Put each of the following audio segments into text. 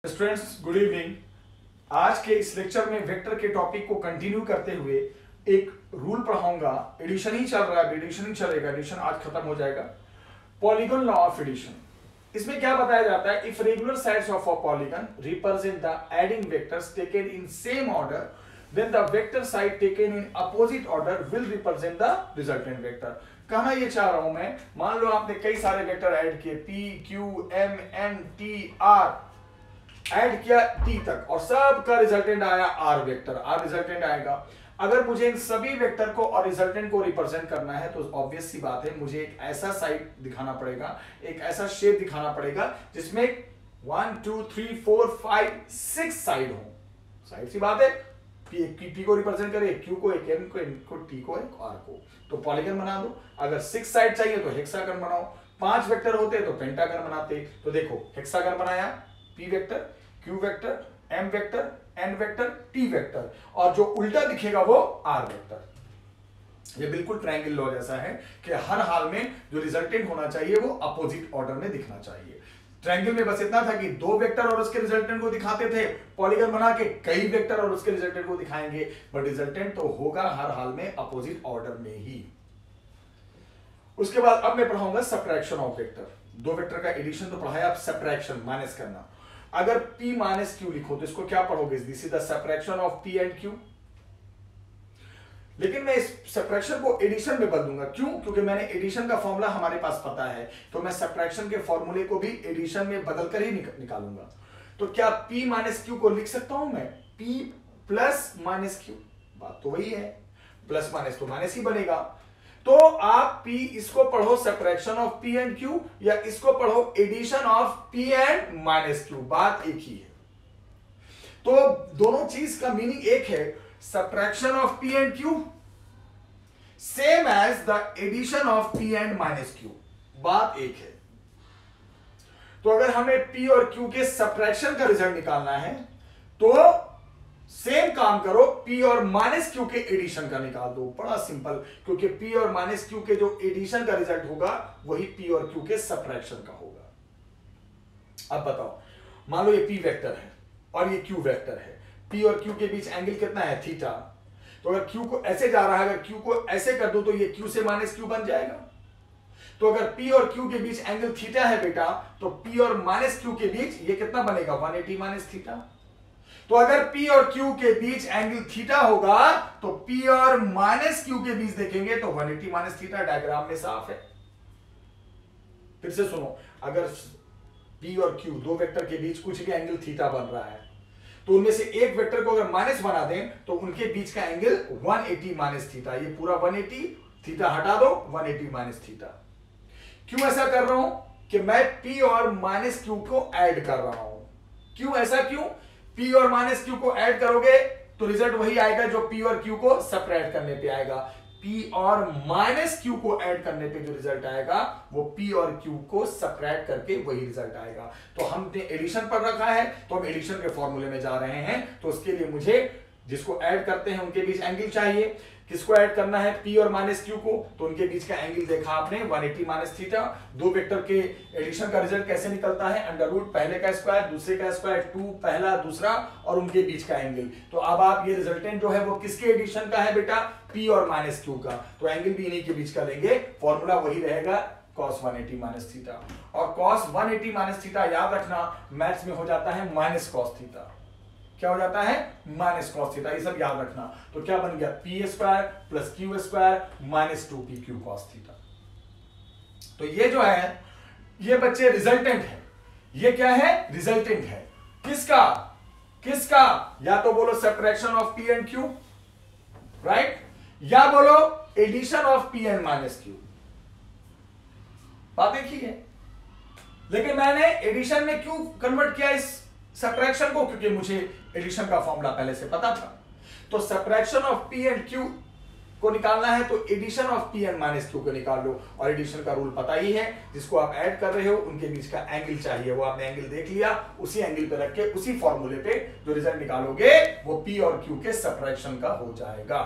Students good evening. आज के इस लेक्चर में वेक्टर के टॉपिक को कंटिन्यू करते हुए एक रूल पढ़ाऊंगा। एडिशन ही चल रहा है, एडिशन ही चलेगा, एडिशन आज खत्म हो जाएगा। पॉलीगन लॉ ऑफ एडिशन, इसमें क्या बताया जाता है? If regular sides of a polygon represent the adding vectors taken in same order, then the vector side taken in opposite order will represent the resultant vector। कहना ये चाह रहा हूं मैं, मान लो आपने कई सारे वेक्टर ऐड किए, p q m n t r add किया t तक और सबका रिजल्टेंट आया r वेक्टर, r रिजल्टेंट आएगा। अगर मुझे इन सभी वेक्टर को और रिजल्टेंट को रिप्रेजेंट करना है तो ऑब्वियस सी बात है, मुझे एक ऐसा साइड दिखाना पड़ेगा, एक ऐसा शेप दिखाना पड़ेगा जिसमें 1 2 3 4 5 6 साइड हो। साइड सी बात है, P को रिप्रेजेंट करे, Q को, एक M को, N को, T को, एक R को, तो पॉलीगन बना दो। अगर 6 साइड चाहिए तो हेक्सागन बनाओ, 5 वेक्टर होते तो पेंटागन बनाते। तो देखो हेक्सागन बनाया, P vector, Q vector, M vector, N vector, T vector, और जो उल्टा दिखेगा वो R वेक्टर। ये बिल्कुल ट्रायंगल लॉ जैसा है कि हर हाल में जो रिजल्टेंट होना चाहिए वो अपोजिट ऑर्डर में दिखना चाहिए। ट्रायंगल में बस इतना था कि दो वेक्टर और उसके रिजल्टेंट को दिखाते थे, पॉलीगन बना के कई वेक्टर और उसके रिजल्टेंट को दिखाएंगे, बट रिजल्टेंट तो होगा हर हाल में अपोजिट ऑर्डर में ही। उसके बाद अब मैं पढ़ाऊंगा सब्ट्रैक्शन ऑफ वेक्टर। दो वेक्टर का एडिशन तो पढ़ाया, अब सब्ट्रैक्शन माइनस करना। अगर p माइनस q लिखो तो इसको क्या पढ़ोगे? This is the subtraction of p and q। लेकिन मैं इस सब्ट्रैक्शन को एडिशन में बदलूंगा। क्यों? क्योंकि मैंने एडिशन का फॉर्मूला हमारे पास पता है, तो मैं सब्ट्रैक्शन के फॉर्मूले को भी एडिशन में बदलकर ही निकालूंगा। तो क्या p माइनस क्यू को लिख सकता हूं मैं p प्लस माइनस क्यू? बात तो वही है, प्लस माइनस तो माइनस ही बनेगा। तो आप p इसको पढ़ो subtraction of p and q, या इसको पढ़ो addition of p and minus q, बात एक ही है। तो दोनों चीज का मीनिंग एक है, subtraction of p and q same as the addition of p and minus q, बात एक है। तो अगर हमें p और q के सब्ट्रैक्शन का रिजल्ट निकालना है तो सेम काम करो, p और माइनस q के एडिशन का निकाल दो। बड़ा सिंपल, क्योंकि p और माइनस q के जो एडिशन का रिजल्ट होगा वही p और q के सब्ट्रैक्शन का होगा। अब बताओ, मान लो ये p वेक्टर है और ये q वेक्टर है, P और Q के बीच एंगल कितना है? थीटा। तो अगर Q को ऐसे जा रहा है, अगर Q को ऐसे कर दो तो ये Q से माइनस Q बन जाएगा। तो अगर P और Q के बीच एंगल थीटा है बेटा, तो P और माइनस Q के बीच ये कितना बनेगा? 180 माइनस थीटा। तो अगर P और Q के बीच एंगल थीटा होगा तो P और माइनस Q के बीच देखेंगे तो 180 माइनस थीटा। डायग्राम में साफ है। फिर से सुनो, अगर P और Q दो वेक्टर के बीच कुछ भी एंगल थीटा बन रहा है तो उनमें से एक वेक्टर को अगर माइनस बना दें तो उनके बीच का एंगल 180 माइनस थीटा। ये पूरा 180, थीटा हटा दो, 180 माइनस थीटा। क्यों ऐसा कर रहा हूं? कि मैं P और माइनस Q को ऐड कर रहा हूं। क्यों ऐसा? क्यों? P और माइनस Q को ऐड करोगे तो रिजल्ट वही आएगा जो P और Q को सब्ट्रैक्ट करने पे आएगा। P और माइनस Q को ऐड करने पे जो रिजल्ट आएगा वो P और Q को सब्ट्रैक्ट करके वही रिजल्ट आएगा। तो हमने एडिशन पढ़ रखा है तो हम एडिशन के फॉर्मूले में जा रहे हैं। तो उसके लिए मुझे जिसको ऐड करते हैं उनके बीच एंगल चाहिए। किसको ऐड करना है? P और माइनस Q को। तो उनके बीच का एंगल देखा आपने 180 माइनस थीटा। दो वेक्टर के एडिशन का रिजल्ट कैसे निकलता है? अंडर रूट पहले का स्क्वायर दूसरे का स्क्वायर, 2 पहला दूसरा और उनके बीच का एंगल। तो अब आप ये रिजल्टेंट जो है वो किसके एडिशन का है बेटा? P और माइनस Q का। तो एंगल भी इन्हीं के बीच का लेंगे, फॉर्मूला वही रहेगा cos 180 माइनस थीटा। और cos 180 माइनस थीटा याद रखना मैथ्स में हो जाता है माइनस cos थीटा। क्या हो जाता है? Minus cos theta. ये सब याद रखना। तो क्या बन गया? p square plus q square minus 2pq cos theta. तो ये जो है ये बच्चे रिजल्टेंट है। ये क्या है? रिजल्टेंट है। किसका? किसका? या तो बोलो subtraction of p and q, right, या बोलो addition of p and minus q। बात एक ही है। लेकिन मैंने एडिशन में क्यों कन्वर्ट किया इस सब्ट्रैक्शन को? क्योंकि मुझे एडिशन का फॉर्मूला पहले से पता था। तो subtraction of p and q को निकालना है तो addition of p and minus q को निकाल लो। और एडिशन का रूल पता ही है, जिसको आप ऐड कर रहे हो उनके बीच का एंगल चाहिए। वो आपने एंगल देख लिया, उसी एंगल पे रख के उसी फॉर्मूले पे जो रिजल्ट निकालोगे वो p और q के सब्ट्रैक्शन का हो जाएगा।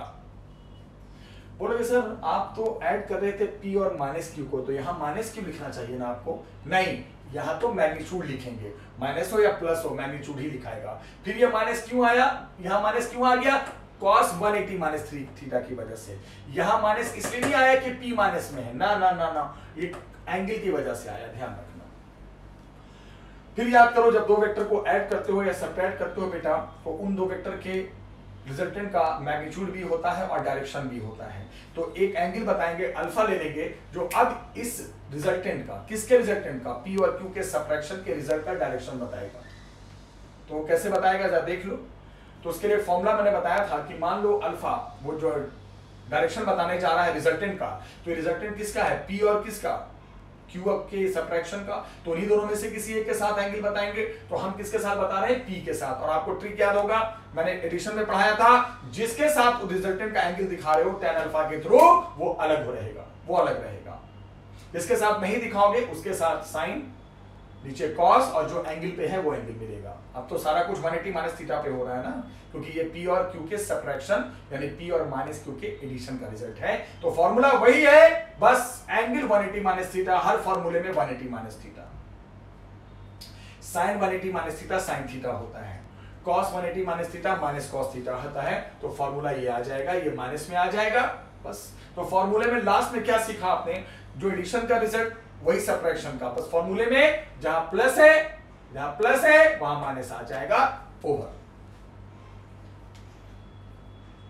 बोलोगे सर आप तो ऐड कर रहे थे p और माइनस q को, तो यहां माइनस q लिखना चाहिए ना आपको? नहीं, यहां तो मैग्नीट्यूड लिखेंगे, माइनस हो या प्लस हो मैग्नीट्यूड ही लिखाएगा। फिर ये माइनस क्यों आया, यहां माइनस क्यों आ गया, cos 180 माइनस 3 थीटा की वजह से। यहां माइनस इसलिए नहीं आया कि p माइनस में है, ना ना ना ना, ये एंगल की वजह से आया, ध्यान रखना। फिर याद करो जब दो वेक्टर को ऐड करते हो या सब्ट्रैक्ट करते हो बेटा, तो उन दो वेक्टर के रिजल्टेंट का मैग्नीट्यूड भी होता है और डायरेक्शन भी होता है। तो एक एंगल बताएंगे, अल्फा ले लेंगे, जो अब इस रिजल्टेंट का, किसके रिजल्टेंट का, p और q के सब्ट्रैक्शन के रिजल्ट का डायरेक्शन बताएगा। तो कैसे बताएगा जरा देख लो। तो उसके लिए फॉर्मूला मैंने बताया था कि मान लो अल्फा वो जो डायरेक्शन बताने जा रहा है रिजल्टेंट का, तो रिजल्टेंट किसका है, p और किसका, q के सब्ट्रैक्शन का। तो इन्हीं दोनों में से किसी एक के साथ एंगल बताएंगे। तो हम किसके साथ बता रहे हैं, p के साथ। और आपको ट्रिक याद होगा, मैंने एडिशन में पढ़ाया था, जिसके साथ रिजल्टेंट का एंगल दिखा रहे हो tan अल्फा के थ्रू, वो अलग हो रहेगा, वो अलग रहेगा। जिसके साथ नहीं दिखाओगे उसके साथ साइन, नीचे कॉस, और जो एंगल पे है वो एंगल मिलेगा। अब तो सारा कुछ 180 माइनस थीटा पे हो रहा है ना, क्योंकि ये p और q के सब्ट्रैक्शन यानी p और माइनस q के एडिशन का रिजल्ट है। तो फॉर्मूला वही है, बस एंगल 180 माइनस थीटा, हर फॉर्मूले में 180 minus theta, sine 180 minus theta sine theta होता है, cos 180 minus theta minus cos theta होता है। तो फॉर्मूला ये आ जाएगा, ये माइनस में आ जाएगा बस। तो फॉर्मूले में लास्ट में क्या सीखा आपने, जो एडिशन का रिजल्ट वही सब्ट्रैक्शन का, बस फॉर्मूले में जहां प्लस है वहां माइनस आ जाएगा, ओवर।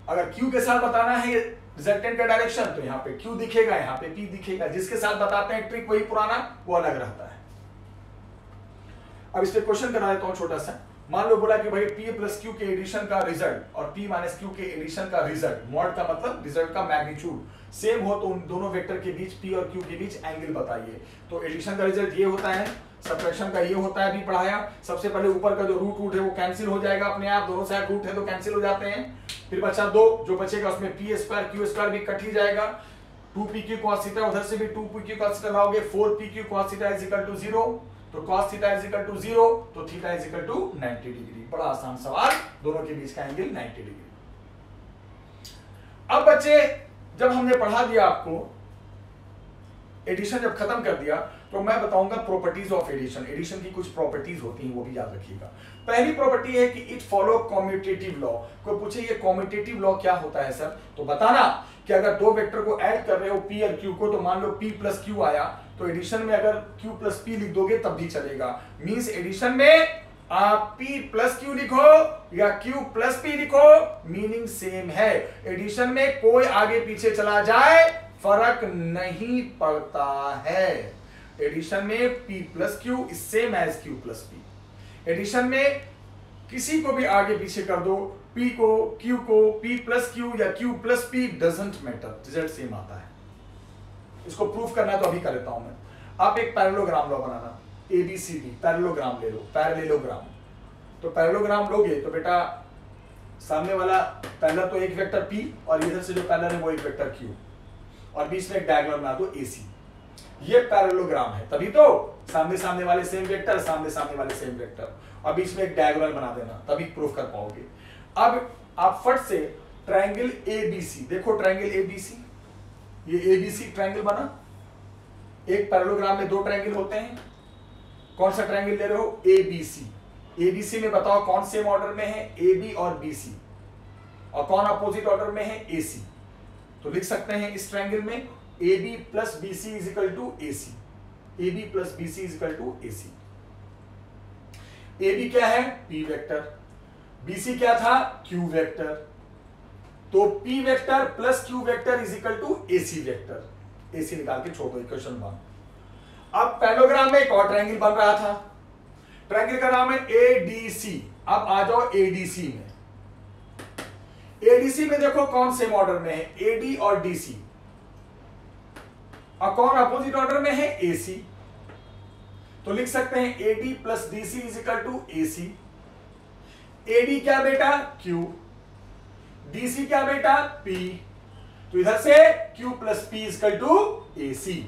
अगर Q के साथ बताना है रिजल्टेंट का डायरेक्शन, तो यहां पे Q दिखेगा, यहां पे P दिखेगा। जिसके साथ बताते हैं ट्रिक वही पुराना, वो अलग रहता है। अब इस पे क्वेश्चन करा देता हूं छोटा सा। मान लो बोला कि भाई P प्लस Q के एडिशन का रिजल्ट और P माइनस Q के एडिशन का रिजल्ट, मॉड का मतलब रिजल्ट का मैग्नीट्यूड सेम हो, तो उन दोनों वेक्टर के बीच P और Q के बीच एंगल बताइए। तो एडिशन का रिजल्ट ये होता है, सब्ट्रैक्शन का ये होता है, अभी पढ़ाया। सबसे पहले ऊपर का जो रूट है वो कैंसिल हो जाएगा अपने आप, दोनों साइड रूट है तो कैंसिल हो जाते हैं। फिर बचा 2, जो बचेगा उसमें p स्क्वायर q स्क्वायर भी कट ही जाएगा। 2pq cos थीटा, उधर से भी 2pq cos थीटा लाओगे, 4pq cos theta is equal to 0, तो cos theta is equal to 0, तो theta is equal to 90 degree. बड़ा आसान सवाल, दोनों के बीच का एंगल 90 डिग्री। अब बच्चे जब हमने पढ़ा दिया आपको एडिशन, जब खत्म कर दिया, तो मैं बताऊंगा प्रॉपर्टीज ऑफ एडिशन। एडिशन की कुछ प्रॉपर्टीज होती हैं, वो भी याद रखिएगा। पहली प्रॉपर्टी है कि इट फॉलो कम्यूटेटिव लॉ। कोई पूछे ये कम्यूटेटिव लॉ क्या होता है सर, तो बताना कि अगर दो वेक्टर को ऐड कर रहे हो p और q को, तो मान लो p प्लस q आया, तो एडिशन में अगर q प्लस p लिख दोगे तब भी चलेगा। मींस एडिशन में आप p प्लस q लिखो या q प्लस p लिखो, मीनिंग सेम है। एडिशन में कोई आगे पीछे चला जाए फर्क नहीं पड़ता है। एडिशन में p plus q is same as q plus p। Addition में किसी को भी आगे पीछे कर दो, p को q को, p प्लस q या q plus p doesn't matter, result same आता है। इसको प्रूफ करना तो अभी कर लेता हूं मैं। आप एक पैरेललोग्राम लो बनाना, ABCD पैरेललोग्राम ले लो, पैरेललोग्राम। तो पैरेललोग्राम लोगे तो बेटा सामने वाला पैरेलल तो एक वेक्टर p और इधर से जो पैरेलल है वो एक वेक्टर q, और बीच में एक डायगोनल बना दो AC। ये पैरेललोग्राम है, तभी तो सामने सामने वाले सेम वेक्टर, सामने सामने वाले सेम वेक्टर, और बीच में एक डायगोनल बना देना, तभी प्रूफ कर पाओगे। अब आप फट से ट्रायंगल ABC देखो, ट्रायंगल ABC, ये ABC ट्रायंगल बना। एक पैरेललोग्राम में दो ट्रायंगल होते हैं, कौन सा ट्रायंगल ले रहे हो, ABC। ABC में बताओ कौन सेम ऑर्डर में है, AB और BC, और कौन अपोजिट ऑर्डर में है, AC। तो लिख सकते हैं इस ट्रायंगल में AB plus BC is equal to AC, AB plus BC is equal to AC। AB क्या है, P वेक्टर, BC क्या था, Q वेक्टर। तो P vector plus Q vector is equal to AC vector. AC निकाल के छोड़ दो, equation 1। अब पैरेललोग्राम में एक और ट्रायंगल बन रहा था, ट्रायंगल का नाम है ADC। अब आ जाओ ADC में। ADC में देखो कौन सेम ऑर्डर में है, AD और DC, और कौन अपोजिट ऑर्डर में है, AC। तो लिख सकते हैं AD plus DC is equal to AC। AD क्या बेटा, Q, DC क्या बेटा, P। तो इधर से Q plus P is equal to AC।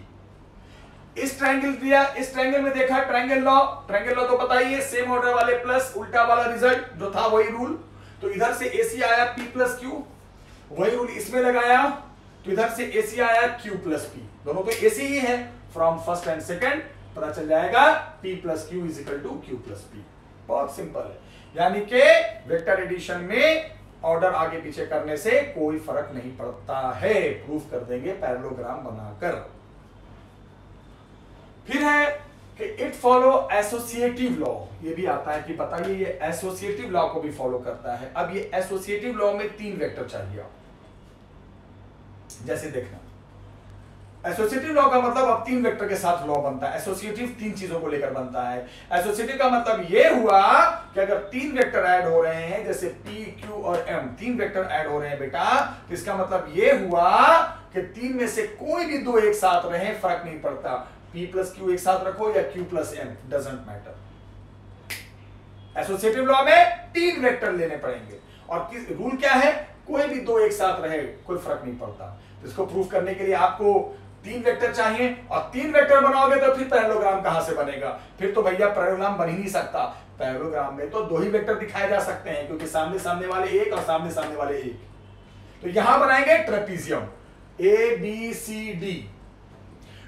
इस ट्रायंगल दिया, इस ट्रायंगल में देखा ट्रायंगल लॉ, ट्रायंगल लॉ तो बताइए, सेम ऑर्डर वाले प्लस उल्टा वाला रिजल्ट जो था वही रूल। तो इधर से AC आया P प्लस Q, वही रूल इसमें लगाया, तो इधर से AC आया Q प्लस P, दोनों तो AC ही है। फ्रॉम फर्स्ट एंड सेकंड पता चल जाएगा P plus Q is equal to Q plus P. बहुत सिंपल है, यानी कि वेक्टर एडिशन में ऑर्डर आगे पीछे करने से कोई फर्क नहीं पड़ता है। प्रूफ कर देंगे पैरेललोग्राम बनाकर। फिर है कि इट फॉलो एसोसिएटिव लॉ, ये भी आता है कि बताइए ये एसोसिएटिव लॉ को भी फॉलो करता है। अब ये एसोसिएटिव लॉ में 3 वेक्टर चाहिए। जैसे देखना, एसोसिएटिव लॉ का मतलब अब 3 वेक्टर के साथ लॉ बनता है। एसोसिएटिव 3 चीजों को लेकर बनता है। एसोसिएटिव का मतलब ये हुआ कि अगर 3 वेक्टर ऐड हो रहे हैं, जैसे P, Q और M, 3 वेक्टर ऐड हो रहे हैं बेटा, तो इसका मतलब ये हुआ कि 3 में से कोई भी 2 एक साथ रहे, फर्क नहीं पड़ता। P प्लस Q एक साथ रखो या Q plus M, doesn't matter. Associative law में 3 वेक्टर लेने पड़ेंगे और रूल क्या है, कोई भी 2 एक साथ रहे, कोई फर्क नहीं पड़ता। तो इसको प्रूफ करने के लिए आपको 3 वेक्टर चाहिए, और 3 वेक्टर बनाओगे तो फिर पैरेललोग्राम कहां से बनेगा? फिर तो भैया पैरेललोग्राम बन ही नहीं सकता। पैरेललोग्राम में तो 2 ही वेक्टर दिखाए जा सकते हैं, क्योंकि सामने सामने वाले एक और सामने सामने वाले एक। तो यहां बनाएंगे ट्रेपीजियम ABCD।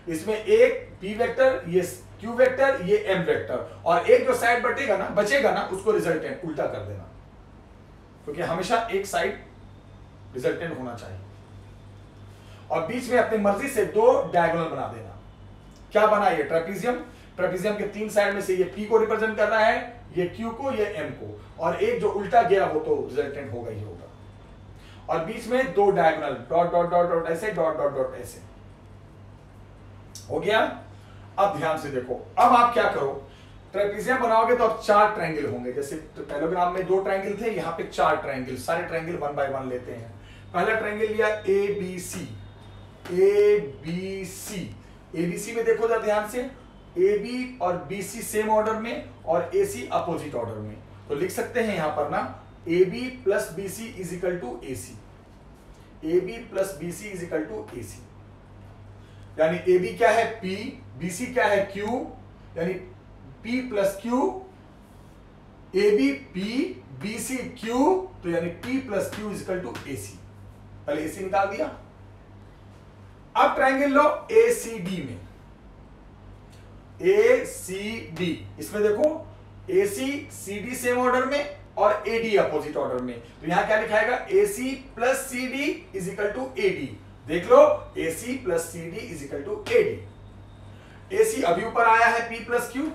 इसमें एक P वेक्टर, ये Q वेक्टर, ये M वेक्टर, और एक जो साइड बचेगा ना उसको रिजल्टेंट उल्टा कर देना, क्योंकि हमेशा एक साइड रिजल्टेंट होना चाहिए। और बीच में अपनी मर्जी से 2 डायगोनल बना देना। क्या बना ये ट्रेपीजियम? ट्रेपीजियम के 3 साइड में से ये P को रिप्रेजेंट कर रहा है, ये Q को, ये M को, और एक जो उल्टा गया वो तो रिजल्टेंट होगा ही होगा। और बीच में 2 diagonal, dot dot dot dot ऐसे, डॉट डॉट डॉट ऐसे। हो गया? अब ध्यान से देखो, अब आप क्या करो, ट्रेपीजियम बनाओगे तो अब 4 ट्रायंगल होंगे। जैसे पैरेललोग्राम में 2 ट्रायंगल थे, यहाँ पे 4 ट्रायंगल। सारे ट्रायंगल 1 बाय 1 लेते हैं। पहला ट्रायंगल लिया ABC। ABC में देखो जरा ध्यान से, AB और BC सेम ऑर्डर में और AC अपोजिट ऑर्डर में। तो लिख सकते हैं यहां पर ना, AB plus BC is equal to AC। AB plus BC is equal to AC, यानी AB क्या है P, BC क्या है Q, यानी P plus Q, AB P, BC Q, तो यानी P plus Q is equal to AC। पहले AC निकाल दिया। अब ट्रायंगल लो ACD में, ACD, इसमें देखो AC CD सेम ऑर्डर में और AD अपोजिट ऑर्डर में। तो यहां क्या लिखाएगा, AC plus CD is equal to AD। देख लो, AC plus CD is equal to AD। AC अभी ऊपर आया है P प्लस Q,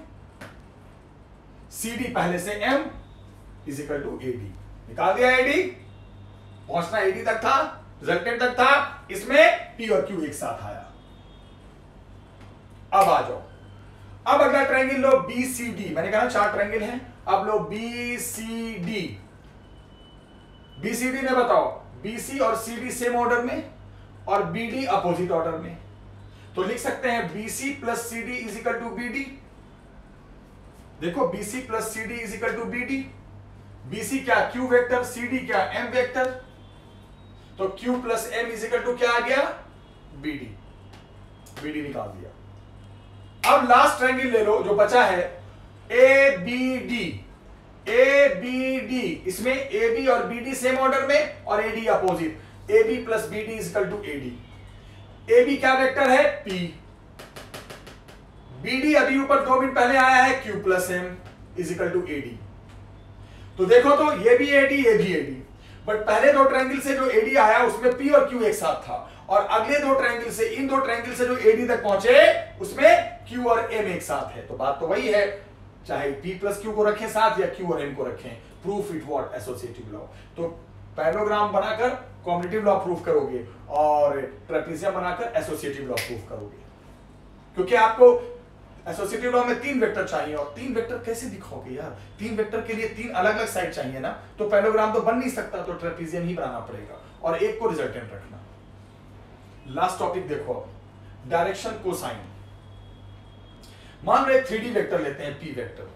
CD पहले से M is equal to AD। निकाल दिया AD, पहुंचना AD तक था, रिजल्टेंट तक था, इसमें P और Q एक साथ आया। अब आ जाओ, अब अगला ट्रायंगल लो BCD। मैंने कहा 4 ट्रायंगल हैं, अब लो BCD। BCD में बताओ, BC और CD सेम ऑर्डर में और BD अपोजिट ऑर्डर में। तो लिख सकते हैं BC plus CD is equal to BD। देखो BC plus CD is equal to BD। BC क्या Q वेक्टर, CD क्या M वेक्टर, तो Q plus M is equal to क्या आ गया, BD। BD निकाल दिया। अब लास्ट ट्रायंगल ले लो जो बचा है, ABD। ABD, इसमें AB और BD सेम ऑर्डर में और AD opposite. AB plus BD is equal to AD। AB क्या वेक्टर है, P। BD अभी ऊपर 2 मिनट पहले आया है, Q plus M is equal to AD। तो देखो तो ये भी AD, ये भी AD, बट पहले 2 ट्रायंगल से जो AD आया उसमें P और Q एक साथ था, और अगले 2 ट्रायंगल से, इन 2 ट्रायंगल से जो AD तक पहुंचे उसमें Q और M एक साथ है। तो बात तो वही है, चाहे P प्लस Q को रखें साथ या Q और M को रखें। Proof it what, associative law. तो पैरेललोग्राम बनाकर कॉम्बिनेटिव लॉ प्रूफ करोगे और ट्रेपीजियम बनाकर एसोसिएटिव लॉ प्रूफ करोगे, क्योंकि आपको एसोसिएटिव लॉ में 3 वेक्टर चाहिए, और 3 वेक्टर कैसे दिखाओगे यार? 3 वेक्टर के लिए 3 अलग अलग साइड चाहिए ना, तो पैरेललोग्राम तो बन नहीं सकता, तो ट्रेपीजियम ही बनाना पड़ेगा और एक को रिजल्टेंट रखना। लास्ट टॉपिक देखो, डायरेक्शन कोसाइन। मान लो एक 3D वेक्टर लेते हैं, P वेक्टर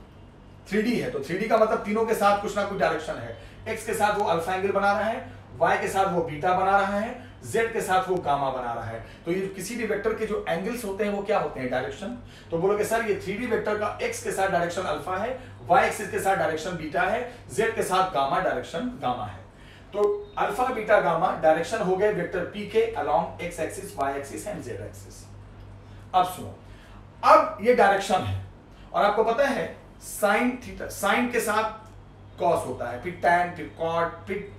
3D है, तो 3D का मतलब तीनों के साथ कुछ ना कुछ डायरेक्शन है। X के साथ वो अल्फा एंगल बना रहा है, Y के साथ वो बीटा बना रहा है, Z के साथ वो गामा बना रहा है। तो ये किसी भी वेक्टर के जो एंगल्स होते हैं वो क्या होते हैं, डायरेक्शन। तो बोलोगे सर ये 3D वेक्टर का X के साथ डायरेक्शन अल्फा है, Y एक्सिस के साथ डायरेक्शन बीटा है, Z के साथ गामा डायरेक्शन गामा है। तो अल्फा बीटा गामा डायरेक्शन हो गए वेक्टर P के along X axis, Y axis and Z axis. अब सुनो, अब ये डायरेक्शन है और आपको पता है साइन थीटा, साइन के साथ कॉस होता है, फिर टैन, फिर कॉट, फिर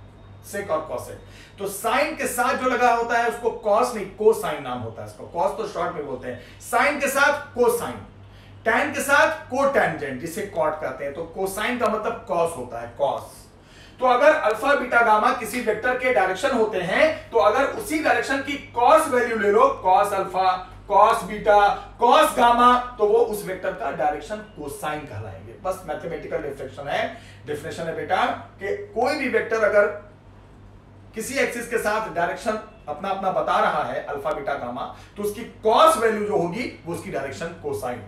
सेक और कॉसेक। तो साइन के साथ जो लगा होता है उसको कॉस नहीं कोसाइन नाम होता है इसको। कॉस तो शॉर्ट में बोलते हैं, साइन के साथ कोसाइन, टैन के साथ कोटेंजेंट जिसे कॉट कहते हैं। तो कोसाइन का मतलब कॉस होता है, कॉस। तो अगर अल्फा बीटा गामा किसी वेक्टर के डायरेक्शन होते हैं तो अगर उसी डायरेक्शन की कॉस वैल्यू ले लो, cos alpha, cos beta, cos gamma, तो वो उस वेक्टर का डायरेक्शन कोसाइन कहलाएंगे। बस मैथमेटिकल डेफिनेशन है बेटा कि कोई भी वेक्टर अगर किसी एक्सिस के साथ डायरेक्शन अपना अपना बता रहा है अल्फा बीटा गामा, तो उसकी कॉस वैल्यू जो होगी वो उसकी direction cosine.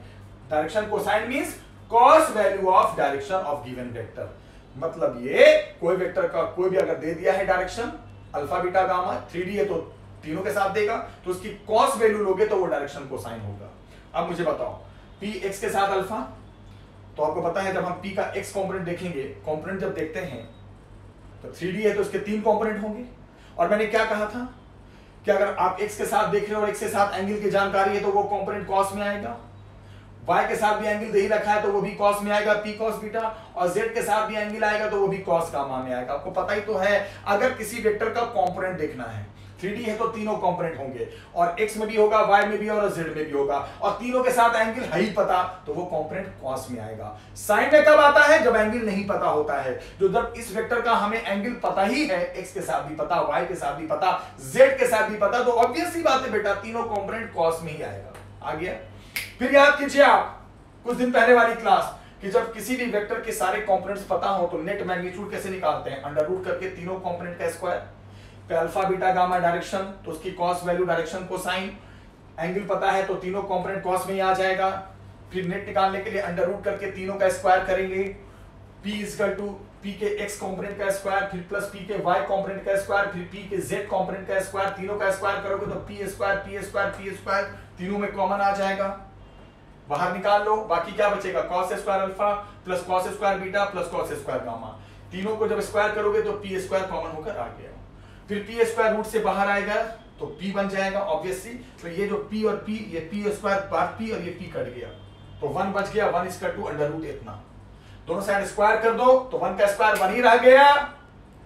Direction cosine means cos value of direction of given vector. मतलब ये कोई वेक्टर का कोई भी अगर दे दिया है direction alpha beta gamma, 3D है तो तीनों के साथ देगा, तो उसकी कॉस वैल्यू लोगे तो वो डायरेक्शन कोसाइन होगा। अब मुझे बताओ p x के साथ अल्फा, तो आपको पता है जब हम p का x कंपोनेंट देखेंगे, कंपोनेंट जब देखते हैं तो 3D है तो इसके 3 कंपोनेंट होंगे। और मैंने क्या कहा था कि अगर आप x के साथ देख रहे हो और x के साथ एंगल की जानकारी है तो वो कंपोनेंट कॉस में आएगा, y के साथ भी एंगल दे ही रखा है तो वो भी कॉस में आएगा, p cos बीटा, और z के साथ भी एंगल आएगा तो वो भी कॉस गामा में आएगा। आपको पता ही तो है अगर किसी वेक्टर का कंपोनेंट देखना है, 3D है तो तीनों कंपोनेंट होंगे और x में भी होगा, y में भी और z में भी होगा, और तीनों के साथ एंगल है ही पता, तो वो कंपोनेंट कॉस में आएगा। साइन में कब आता है? जब एंगल नहीं पता होता है। जो जब इस वेक्टर का हमें एंगल पता ही है, x के साथ भी पता, y के साथ भी पता, z के साथ भी पता, तो ऑब्वियस सी बात है बेटा तीनों कंपोनेंट कॉस में ही आएगा। आ गया? फिर याद कीजिए आप कुछ दिन पहले वाली क्लास कि जब किसी भी वेक्टर के सारे कंपोनेंट्स पता हो तो नेट मैग्नीट्यूड कैसे निकालते हैं? अंडर रूट करके तीनों कंपोनेंट का स्क्वायर, पे अल्फा बीटा गामा डायरेक्शन तो उसकी cos value direction cosine, angle पता है तो तीनों कंपोनेंट कॉस में ही आ जाएगा। फिर नेट निकालने के लिए अंडर रूट करके तीनों का स्क्वायर करेंगे, p इक्वल टू p के x कंपोनेंट का स्क्वायर, फिर प्लस p के y कंपोनेंट का स्क्वायर, फिर p के z कंपोनेंट का स्क्वायर, तीनों का स्क्वायर करोगे तो p square p square p square तीनों में कॉमन आ जाएगा, बाहर निकाल लो, बाकी क्या बचेगा? cos square alpha plus cos square beta plus cos square gamma, तीनों को जब स्क्वायर करोगे तो p स्क्वायर कॉमन होकर आ गया। फिर p स्क्वायर रूट से बाहर आएगा तो p बन जाएगा ऑब्वियसली। तो ये जो p और p, ये p स्क्वायर बार p और ये p कट गया तो 1 बच गया, 1 इक्वल टू अंडर रूट इतना, दोनों साइड स्क्वायर कर दो तो 1 का स्क्वायर 1 ही रह गया,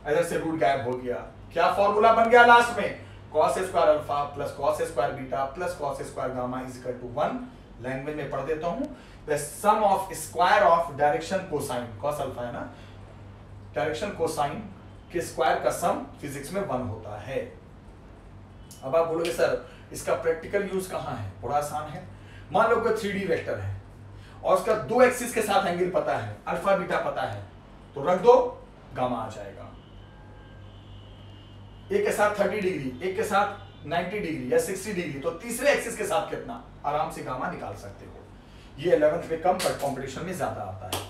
इधर से रूट गायब हो गया। क्या फॉर्मूला बन गया लास्ट में? cos square alpha plus cos square beta plus cos square gamma is equal to 1। Language में पढ़ देता हूं, the sum of square of direction cosine, cos alpha है ना, डायरेक्शन कोसाइन के स्क्वायर का सम फिजिक्स में 1 होता है। अब आप बोलोगे सर इसका प्रैक्टिकल यूज कहां है? बड़ा आसान है। मान लो कोई 3D वेक्टर है और उसका 2 एक्सिस के साथ एंगल पता है, अल्फा बीटा पता है, तो रख दो गामा आ जाएगा। एक के साथ 30 डिग्री, एक के साथ 90 डिग्री या 60 डिग्री, तो तीसरे एक्सिस के साथ कितना? आराम से गामा निकाल सकते हो। ये 11th में कम पर कंपटीशन में ज्यादा आता है।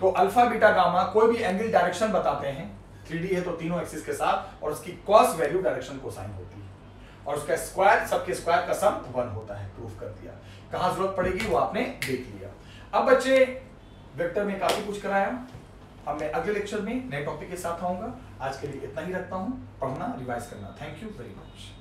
तो अल्फा बीटा गामा कोई भी एंगल डायरेक्शन बताते हैं, 3D है तो तीनों एक्सिस के साथ, और उसकी कॉस वैल्यू डायरेक्शन कोसाइन होती है, और उसका स्क्वायर सबके स्क्वायर का सम 1 होता है। प्रूफ कर दिया। कहां जरूरत पड़ेगी वो आपने देख लिया। अब बच्चे वेक्टर में काफी कुछ कराया, अब मैं अगले लेक्चर में नए टॉपिक के साथ आऊंगा। आज के लिए इतना ही रखता हूं, पढ़ना रिवाइज करना। Thank you very much.